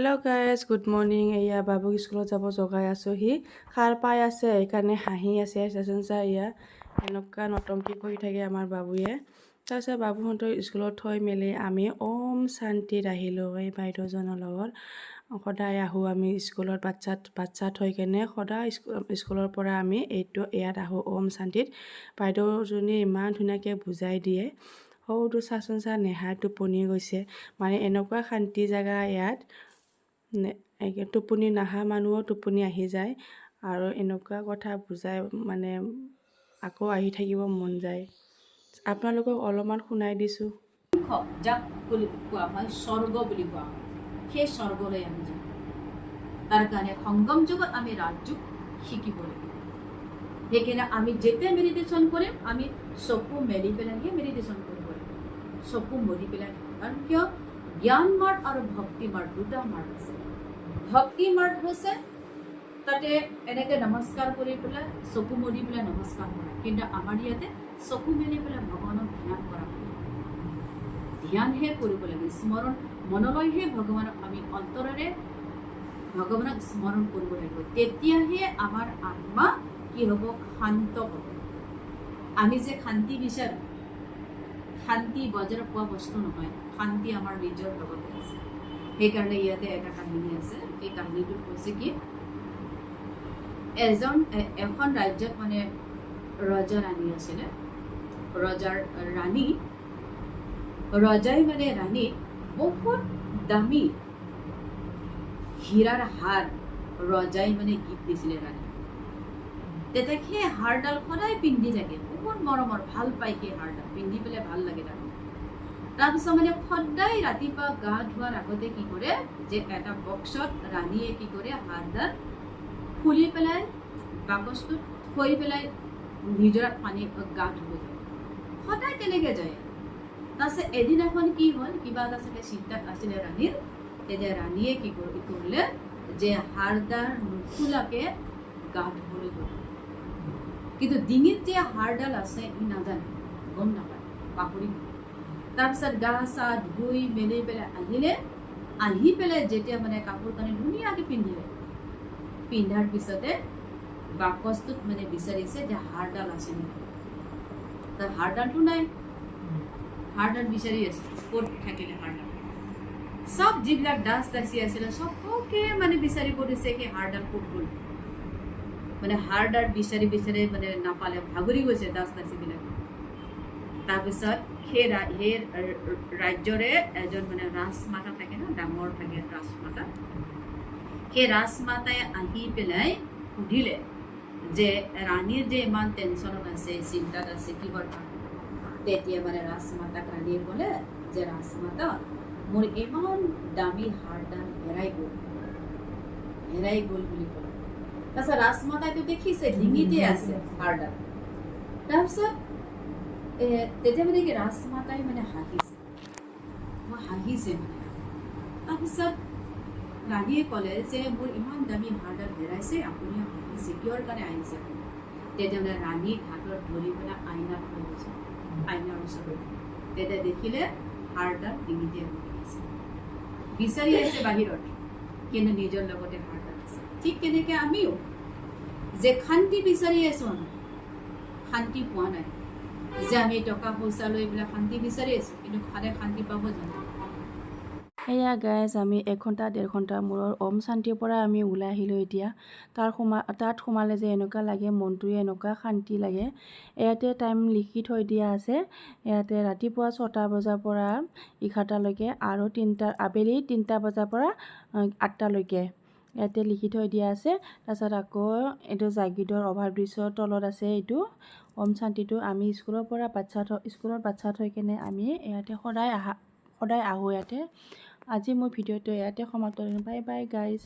Hello' guys good morning. এয়া বাবুক স্কুলত যাব জগাই আছোঁ। সি সাৰ পাই আছে, সেইকাৰণে হাঁহি আছে। চাচোন চা, এয়া এনেকুৱা নতংকি কৰি থাকে আমাৰ বাবুয়ে। তাৰপিছত বাবুহঁতৰ স্কুলত থৈ মেলি আমি ওম শান্তিত আহিলোঁ এই বাইদেউজনৰ লগত। সদায় আহোঁ আমি স্কুলত বাচ্চা থৈ কেনে সদায় স্কুলৰ পৰা আমি ইয়াত আহোঁ ওম শান্তিত। বাইদেউজনী ইমান ধুনীয়াকৈ বুজাই দিয়ে। সৰুটো চাচোন চা, নেহা টোপনি গৈছে। মানে এনেকুৱা শান্তি জেগা ইয়াত, টোপনি নাহা মানুহো টোপনি আহি যায় আৰু এনেকুৱা কথা বুজাই মানে আকৌ আহি থাকিব মন যায়। আপোনালোকক অলপমান শুনাই দিছোঁ। যাক বুলি কোৱা হয় স্বৰ্গ বুলি কোৱা হয়, সেই স্বৰ্গলৈ আমি যাওঁ। তাৰ কাৰণে সংগম যুগত আমি ৰাজযোগ শিকিব লাগিব। সেইকাৰণে আমি যেতিয়া মেডিটেশ্যন কৰিম, আমি চকু মেলি পেলাইহে মেডিটেশ্যন কৰিব লাগিব, চকু মৰি পেলাই। কাৰণ কিয়? জ্ঞান মাৰ্গ আৰু ভক্তি মাৰ্গ দুটা মাৰ্গ আছে। ভক্তি মাৰ্গ হৈছে তাতে এনেকে নমস্কাৰ কৰি পেলাই চকু মৰি পেলাই নমস্কাৰ কৰা, কিন্তু আমাৰ ইয়াতে চকু মেলি পেলাই ভগৱানক ধ্যান কৰা, ধ্যানহে কৰিব লাগে, স্মৰণ মনলৈহে ভগৱানক আমি অন্তৰেৰে ভগৱানক স্মৰণ কৰিব লাগিব। তেতিয়াহে আমাৰ আত্মা কি হ'ব? শান্ত হ'ব। আমি যে শান্তি বিচাৰোঁ, শান্তি বজাৰত পোৱা বস্তু নহয়, শান্তি আমাৰ নিজৰ লগতে আছে। সেইকাৰণে ইয়াতে এটা কাহিনী আছে। এই কাহিনীটো কৈছে কি, এখন ৰাজ্যত মানে ৰজা ৰাণী আছিলে। ৰজাই মানে ৰাণী বহুত দামী হীৰাৰ হাৰ ৰজাই মানে গীত দিছিলে ৰাণী। তেতিয়া সেই হাৰডাল সদায় পিন্ধি থাকে, বহুত মৰমৰ, ভাল পায় সেই হাৰডাল পিন্ধি পেলাই, ভাল লাগে তাক। তাৰপিছত মানে সদায় ৰাতিপুৱা গা ধোৱাৰ আগতে কি কৰে, যে এটা বক্সত ৰাণীয়ে কি কৰে, হাৰডাল খুলি পেলাই বাকচটোত থৈ পেলাই নিজৰাত পানী গা ধুব যায়। সদায় তেনেকে যায়। তাৰপিছত এদিনাখন কি হ'ল, কিবা এটা চাগে চিন্তাত আছিলে ৰাণীৰ। তেতিয়া ৰাণীয়ে কি কৰিলে, যে হাৰডাল নুখোলাকে গা ধুবলৈ গ'ল। কিন্তু ডিঙিত যে হাৰডাল আছে ই নাজানে, গম নাপায়, পাহৰি গ'ল। তাৰপিছত গা চা ধুই মেলি পেলাই আহি পেলাই যেতিয়া মানে কাপোৰ কানি ধুনীয়াকে পিন্ধিলে, পিন্ধাৰ পিছতে বাকচটোত মানে বিচাৰিছে যে হাৰডাল আছে নেকি। তাৰ হাৰডালটো নাই, হাৰডাল বিচাৰি আছে, ক'ত থাকিলে হাৰডাল। চব যিবিলাক দাস দাসী আছিলে চবকে মানে বিচাৰি পৰিছে, সেই হাৰডাল ক'ত গ'ল। মানে হাৰডাল বিচাৰি মানে নাপালে, ভাগৰি গৈছে দাস দাসীবিলাকে। তাৰপিছত সেই ৰাজ্যৰে এজন মানে ৰাজমাতা থাকে ন, ডাঙৰ থাকে ৰাজমাতা। সেই ৰাজমাতাই আহি পেলাই সুধিলে যে ৰাণীৰ যে ইমান টেনশ্যনত আছে, চিন্তাত আছে, কিহৰ কাৰণে। তেতিয়া মানে ৰাজমাতাক ৰাণীয়ে ক'লে যে ৰাজমাতা, মোৰ ইমান দামী হাৰডাল হেৰাই গ'ল বুলি ক'লে। তাৰপিছত ৰাজমাতাইতো দেখিছে ডিঙিতে আছে হাৰডাল। তাৰপিছত তেতিয়া মানে কি ৰাজমাতাই মানে হাঁহিছে মানে। তাৰপিছত ৰাণীয়ে ক'লে যে মোৰ ইমান দামী হাৰডাল হেৰাইছে, আপুনি হাঁহিছে কিহৰ কাৰণে আহিছে। তেতিয়া মানে ৰাণীক হাতত ধৰি পেলাই আইনাত লৈ গৈছে, আইনাৰ ওচৰত। তেতিয়া দেখিলে হাৰডাল ডিঙিতে আছে, বিচাৰি আছে বাহিৰত, কিন্তু নিজৰ লগতে হাৰডাল আছে। ঠিক তেনেকে আমিও যে শান্তি বিচাৰি আছো, আমি শান্তি পোৱা নাই। যে আমি টকা পইচা লৈ পেলাই শান্তি বিচাৰি আছো, কিন্তু সদায় শান্তি পাব জানো। এয়া গাইজ, আমি 1 ঘণ্টা 1.5 ঘণ্টাৰ মূৰৰ ওম শান্তিৰ পৰা আমি ওলাই আহিলোঁ। এতিয়া তাত সোমালে যে এনেকুৱা লাগে, মনটোৱে এনেকুৱা শান্তি লাগে। ইয়াতে টাইম লিখি থৈ দিয়া আছে। ইয়াতে ৰাতিপুৱা 6টা বজাৰ পৰা 11টালৈকে আৰু আবেলি 3টা বজাৰ পৰা 8টালৈকে ইয়াতে লিখি থৈ দিয়া আছে। তাৰপিছত আকৌ এইটো জাগিদৰ অভাৰব্ৰিজৰ তলত আছে এইটো ওম শান্তিটো। আমি স্কুলত বাচ্চা থৈ কেনে আমি ইয়াতে সদায় আহোঁ ইয়াতে। আজি মোৰ ভিডিঅ'টো ইয়াতে সমাপ্ত কৰিম। Bye bye guys.